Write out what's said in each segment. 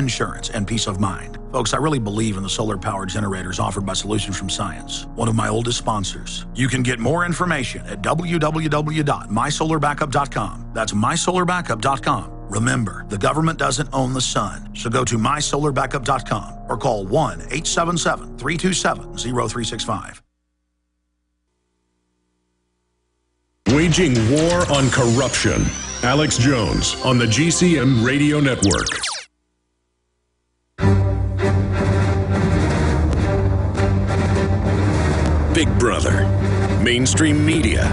insurance, and peace of mind. Folks, I really believe in the solar power generators offered by Solutions from Science, one of my oldest sponsors. You can get more information at www.mysolarbackup.com. That's mysolarbackup.com. Remember, the government doesn't own the sun, so go to mysolarbackup.com or call 1-877-327-0365. Waging war on corruption. Alex Jones on the GCN Radio Network. Big Brother, mainstream media,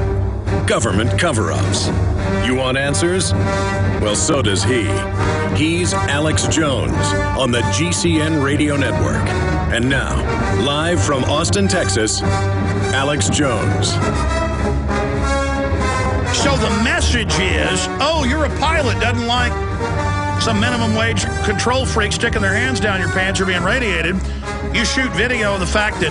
government cover-ups. You want answers? Well, so does he. He's Alex Jones on the GCN Radio Network. And now, live from Austin, Texas, Alex Jones. So the message is, oh, you're a pilot, doesn't like some minimum wage control freak sticking their hands down your pants or being radiated. You shoot video of the fact that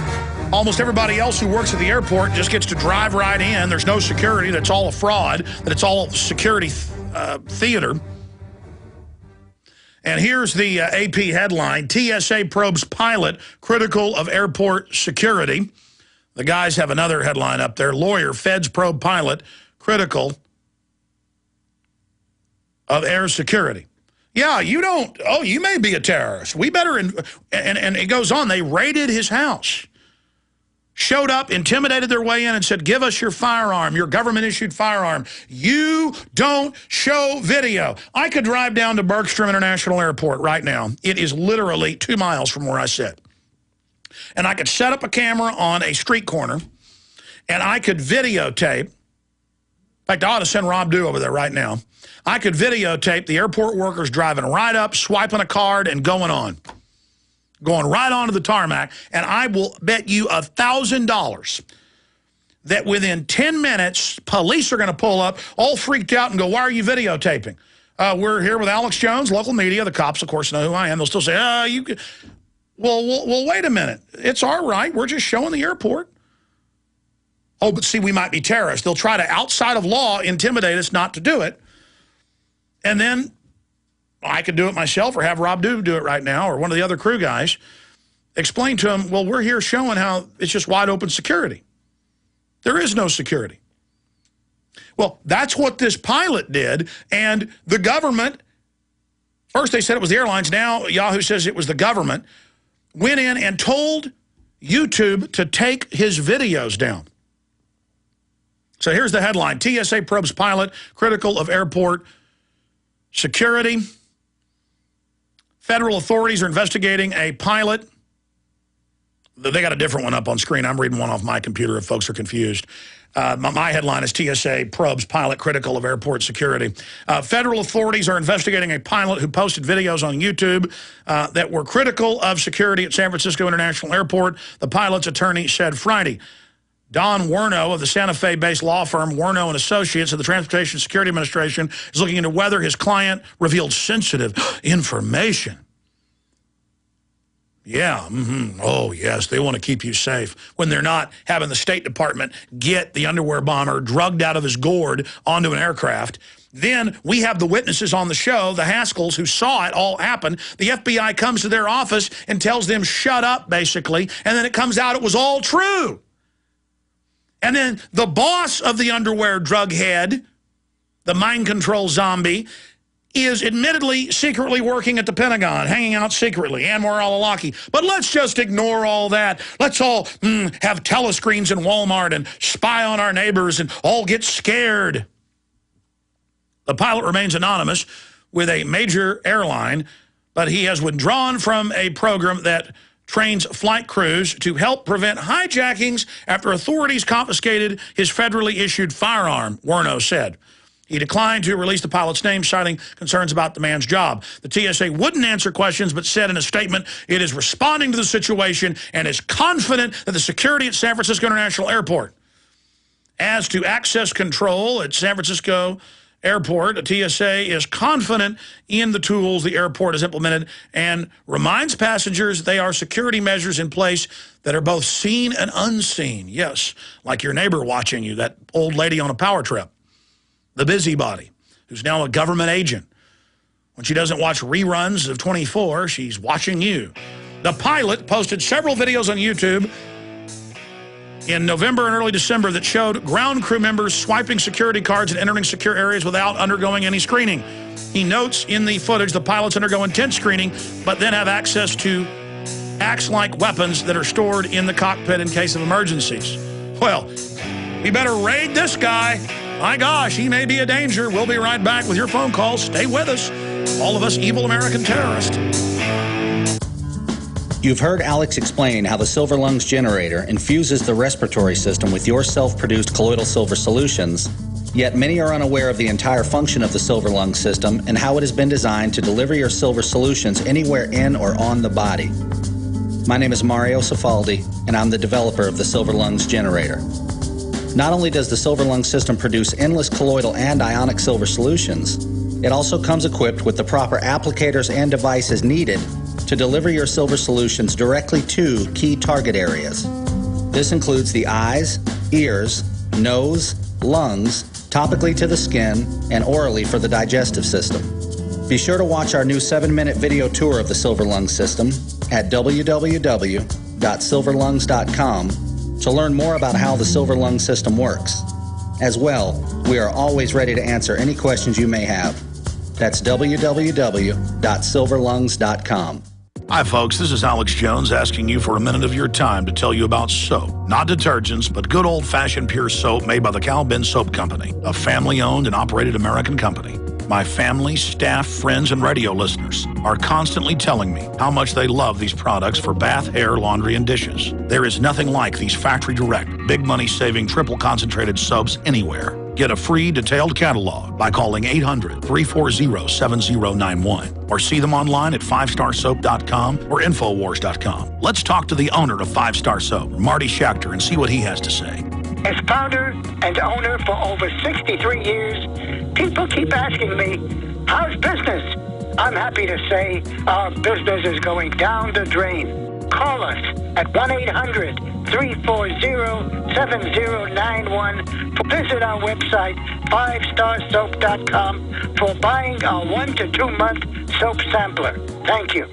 almost everybody else who works at the airport just gets to drive right in. There's no security. That's all a fraud. That it's all security theater. And here's the AP headline, TSA probes pilot critical of airport security. The guys have another headline up there, lawyer, feds probe pilot critical of air security. Yeah, you don't, oh, you may be a terrorist. We better, and it goes on, they raided his house. Showed up, intimidated their way in and said, give us your firearm, your government-issued firearm. You don't show video. I could drive down to Bergstrom International Airport right now. It is literally 2 miles from where I sit. And I could set up a camera on a street corner, and I could videotape. In fact, I ought to send Rob Dew over there right now. I could videotape the airport workers driving right up, swiping a card, and going on. Going right onto the tarmac, and I will bet you $1,000 that within 10 minutes, police are going to pull up, all freaked out, and go, why are you videotaping? We're here with Alex Jones, local media. The cops, of course, know who I am. They'll still say, you could. Well, wait a minute. It's our right. We're just showing the airport. Oh, but see, we might be terrorists. They'll try to, outside of law, intimidate us not to do it. And then I could do it myself or have Rob do it right now or one of the other crew guys. Explain to them, well, we're here showing how it's just wide open security. There is no security. Well, that's what this pilot did. And the government, first they said it was the airlines. Now Yahoo says it was the government, went in and told YouTube to take his videos down. So here's the headline. TSA probes pilot critical of airport security. Federal authorities are investigating a pilot. They got a different one up on screen. I'm reading one off my computer if folks are confused. My headline is TSA probes pilot critical of airport security. Federal authorities are investigating a pilot who posted videos on YouTube that were critical of security at San Francisco International Airport, the pilot's attorney said Friday. Don Werno of the Santa Fe-based law firm Werno and Associates of the Transportation Security Administration is looking into whether his client revealed sensitive information. Yeah, oh yes, they want to keep you safe when they're not having the State Department get the underwear bomber drugged out of his gourd onto an aircraft. Then we have the witnesses on the show, the Haskells, who saw it all happen. The FBI comes to their office and tells them, shut up, basically, and then it comes out it was all true. And then the boss of the underwear drug head, the mind control zombie, is admittedly secretly working at the Pentagon, hanging out secretly, Anwar al-Awlaki. But let's just ignore all that. Let's all have telescreens in Walmart and spy on our neighbors and all get scared. The pilot remains anonymous with a major airline, but he has withdrawn from a program that trains flight crews to help prevent hijackings after authorities confiscated his federally issued firearm, Werno said. He declined to release the pilot's name, citing concerns about the man's job. The TSA wouldn't answer questions, but said in a statement, it is responding to the situation and is confident that the security at San Francisco International Airport. As to access control at San Francisco Airport, TSA is confident in the tools the airport has implemented and reminds passengers they are security measures in place that are both seen and unseen. Yes, like your neighbor watching you, that old lady on a power trip, the busybody, who's now a government agent. When she doesn't watch reruns of 24, she's watching you. The pilot posted several videos on YouTube in November and early December that showed ground crew members swiping security cards and entering secure areas without undergoing any screening. He notes in the footage the pilots undergo intense screening, but then have access to axe-like weapons that are stored in the cockpit in case of emergencies. Well, we better raid this guy. My gosh, he may be a danger. We'll be right back with your phone calls. Stay with us, all of us evil American terrorists. You've heard Alex explain how the Silver Lungs generator infuses the respiratory system with your self-produced colloidal silver solutions, yet many are unaware of the entire function of the Silver Lungs system and how it has been designed to deliver your silver solutions anywhere in or on the body. My name is Mario Cifaldi, and I'm the developer of the Silver Lungs generator. Not only does the Silver Lungs system produce endless colloidal and ionic silver solutions, it also comes equipped with the proper applicators and devices needed to deliver your silver solutions directly to key target areas. This includes the eyes, ears, nose, lungs, topically to the skin, and orally for the digestive system. Be sure to watch our new 7-minute video tour of the Silver Lungs system at www.silverlungs.com to learn more about how the Silver Lungs system works. As well, we are always ready to answer any questions you may have. That's www.silverlungs.com. Hi, folks. This is Alex Jones asking you for a minute of your time to tell you about soap. Not detergents, but good old-fashioned pure soap made by the Cal Ben Soap Company, a family-owned and operated American company. My family, staff, friends, and radio listeners are constantly telling me how much they love these products for bath, hair, laundry, and dishes. There is nothing like these factory-direct, big money-saving, triple-concentrated soaps anywhere. Get a free detailed catalog by calling 800-340-7091 or see them online at 5starsoap.com or Infowars.com. Let's talk to the owner of 5 Star Soap, Marty Schachter, and see what he has to say. As founder and owner for over 63 years, people keep asking me, how's business? I'm happy to say our business is going down the drain. Call us at 1-800-340-7091. Visit our website, 5starsoap.com, for buying our 1 to 2 month soap sampler. Thank you.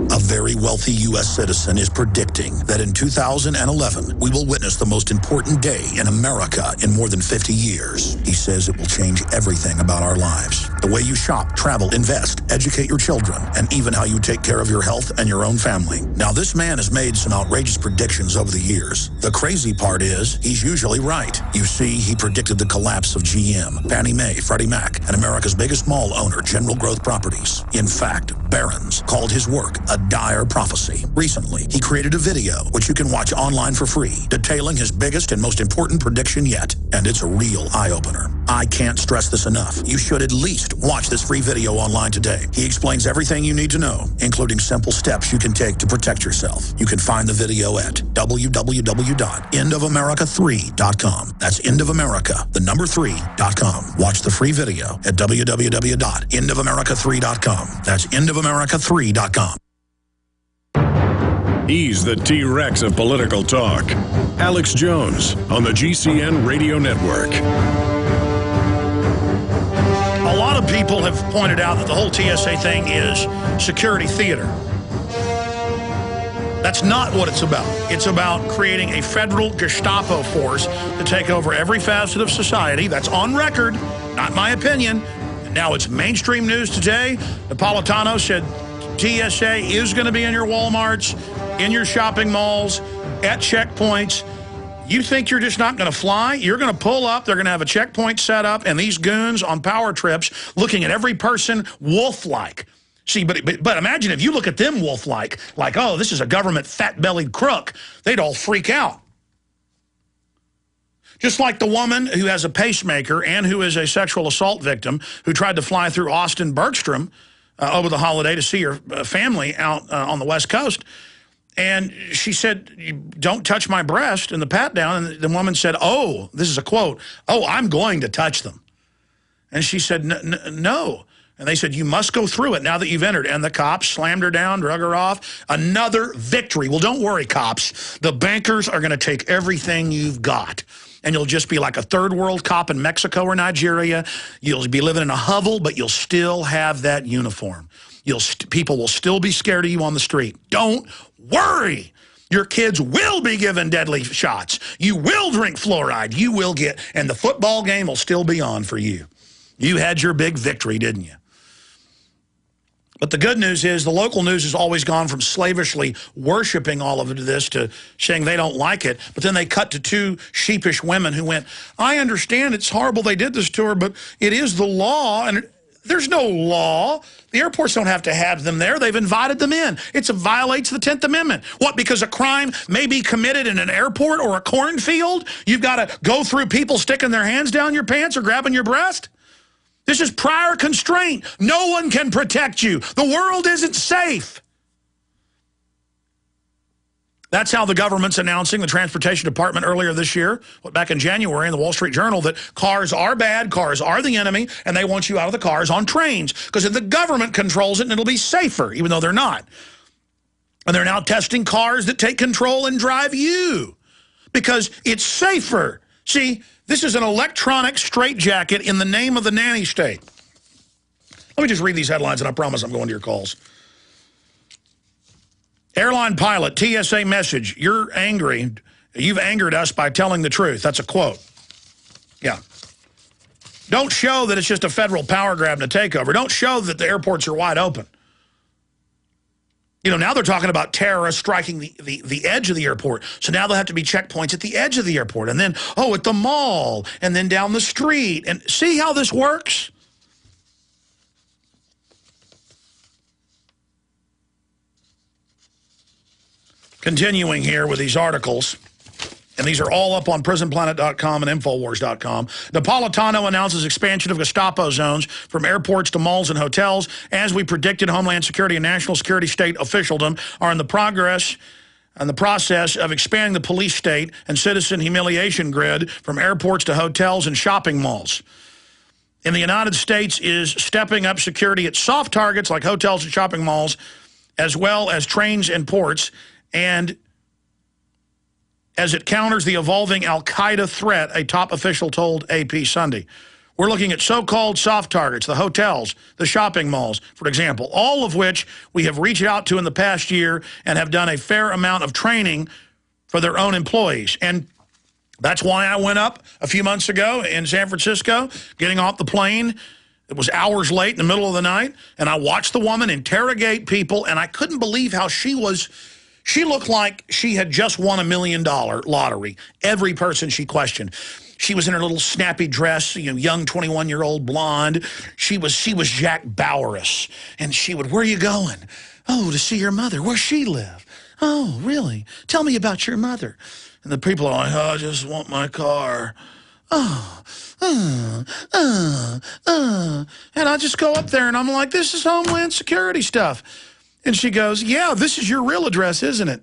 A very wealthy U.S. citizen is predicting that in 2011, we will witness the most important day in America in more than 50 years. He says it will change everything about our lives. The way you shop, travel, invest, educate your children, and even how you take care of your health and your own family. Now, this man has made some outrageous predictions over the years. The crazy part is, he's usually right. You see, he predicted the collapse of GM, Fannie Mae, Freddie Mac, and America's biggest mall owner, General Growth Properties. In fact, Barron's called his work a dire prophecy. Recently, he created a video, which you can watch online for free, detailing his biggest and most important prediction yet. And it's a real eye-opener. I can't stress this enough. You should at least watch this free video online today. He explains everything you need to know, including simple steps you can take to protect yourself. You can find the video at www.endofamerica3.com. That's endofamerica, the number 3.com. Watch the free video at www.endofamerica3.com. That's endofamerica3.com. He's the T-Rex of political talk. Alex Jones on the GCN Radio Network. A lot of people have pointed out that the whole TSA thing is security theater. That's not what it's about. It's about creating a federal Gestapo force to take over every facet of society. That's on record, not my opinion. And now it's mainstream news today. Napolitano said TSA is going to be in your Walmarts, in your shopping malls, at checkpoints. You think you're just not going to fly? You're going to pull up, they're going to have a checkpoint set up, and these goons on power trips looking at every person wolf-like. See, but imagine if you look at them wolf-like, like, oh, this is a government fat-bellied crook. They'd all freak out. Just like the woman who has a pacemaker and who is a sexual assault victim who tried to fly through Austin Bergstrom over the holiday to see her family out on the West Coast. And she said, don't touch my breast in the pat down. And the woman said, oh, this is a quote, oh, I'm going to touch them. And she said, no. And they said, you must go through it now that you've entered. And the cops slammed her down, drug her off. Another victory. Well, don't worry, cops. The bankers are going to take everything you've got. and you'll just be like a third world cop in Mexico or Nigeria. You'll be living in a hovel, but you'll still have that uniform. People will still be scared of you on the street. Don't worry. Your kids will be given deadly shots. You will drink fluoride. You will get, and the football game will still be on for you. You had your big victory, didn't you? But the good news is the local news has always gone from slavishly worshiping all of this to saying they don't like it. But then they cut to two sheepish women who went, I understand it's horrible they did this to her, but it is the law. And there's no law. The airports don't have to have them there. They've invited them in. It violates the 10th Amendment. What, because a crime may be committed in an airport or a cornfield? You've got to go through people sticking their hands down your pants or grabbing your breast? This is prior constraint. No one can protect you. The world isn't safe. That's how the government's announcing, the Transportation Department earlier this year, back in January in the Wall Street Journal, that cars are bad, cars are the enemy, and they want you out of the cars on trains. Because if the government controls it, and it'll be safer, even though they're not. And they're now testing cars that take control and drive you. Because it's safer. See, this is an electronic straitjacket in the name of the nanny state. Let me just read these headlines, and I promise I'm going to your calls. Airline pilot, TSA message, you're angry. You've angered us by telling the truth. That's a quote. Yeah. Don't show that it's just a federal power grab and a takeover. Don't show that the airports are wide open. You know, now they're talking about terrorists striking the edge of the airport. So now there'll have to be checkpoints at the edge of the airport. And then, oh, at the mall. And then down the street. And see how this works? Continuing here with these articles. And these are all up on prisonplanet.com and Infowars.com. Napolitano announces expansion of Gestapo zones from airports to malls and hotels. As we predicted, Homeland Security and National Security state officialdom are in the process of expanding the police state and citizen humiliation grid from airports to hotels and shopping malls. In the United States is stepping up security at soft targets like hotels and shopping malls, as well as trains and ports, and as it counters the evolving al-Qaeda threat, a top official told AP Sunday. We're looking at so-called soft targets, the hotels, the shopping malls, for example, all of which we have reached out to in the past year and have done a fair amount of training for their own employees. And that's why I went up a few months ago in San Francisco, getting off the plane. It was hours late in the middle of the night, and I watched the woman interrogate people, and I couldn't believe how she was. She looked like she had just won $1 million lottery. Every person she questioned. She was in her little snappy dress, you know, young 21-year-old blonde. She was Jack Bauerus. And she would, where are you going? Oh, to see your mother. Where's she live? Oh, really? Tell me about your mother. And the people are like, oh, I just want my car. And I just go up there and I'm like, this is Homeland Security stuff. And she goes, yeah, this is your real address, isn't it?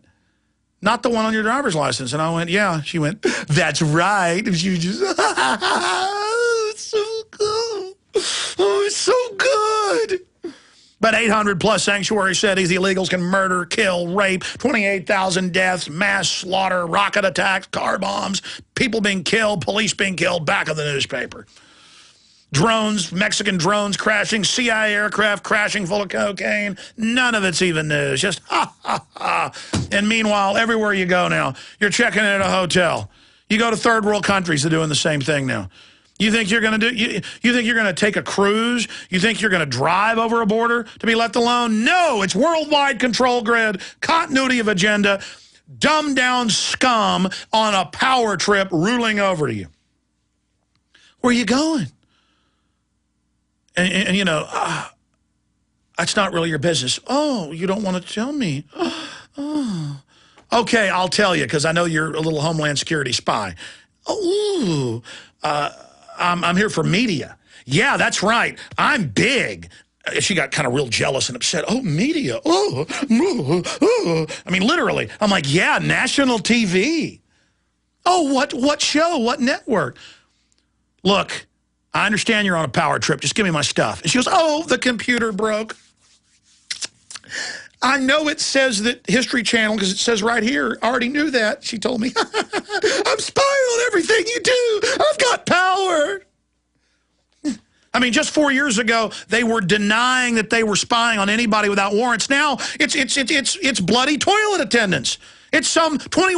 Not the one on your driver's license. And I went, yeah. She went, that's right. And she was just, oh, it's so good. Oh, it's so good. But 800-plus sanctuary cities, the illegals can murder, kill, rape, 28,000 deaths, mass slaughter, rocket attacks, car bombs, people being killed, police being killed, back of the newspaper. Drones, Mexican drones crashing, CIA aircraft crashing full of cocaine. None of it's even news. Just ha, ha, ha. And meanwhile, everywhere you go now, you're checking in at a hotel. You go to third world countries, they're doing the same thing now. You think you're going to you think you're going to take a cruise? You think you're going to drive over a border to be left alone? No, it's worldwide control grid, continuity of agenda, dumbed down scum on a power trip ruling over to you. Where are you going? And you know, that's not really your business. Oh, you don't want to tell me. Oh. Okay, I'll tell you because I know you're a little Homeland Security spy. Oh, I'm here for media. Yeah, that's right. I'm big. She got kind of real jealous and upset. Oh, media. Oh. I mean, literally. I'm like, yeah, national TV. Oh, what show? What network? Look. I understand you're on a power trip. Just give me my stuff. And she goes, oh, the computer broke. I know it says that History Channel, because it says right here, I already knew that. She told me, I'm spying on everything you do. I've got power. I mean, just 4 years ago, they were denying that they were spying on anybody without warrants. Now, it's bloody toilet attendants. It's some 21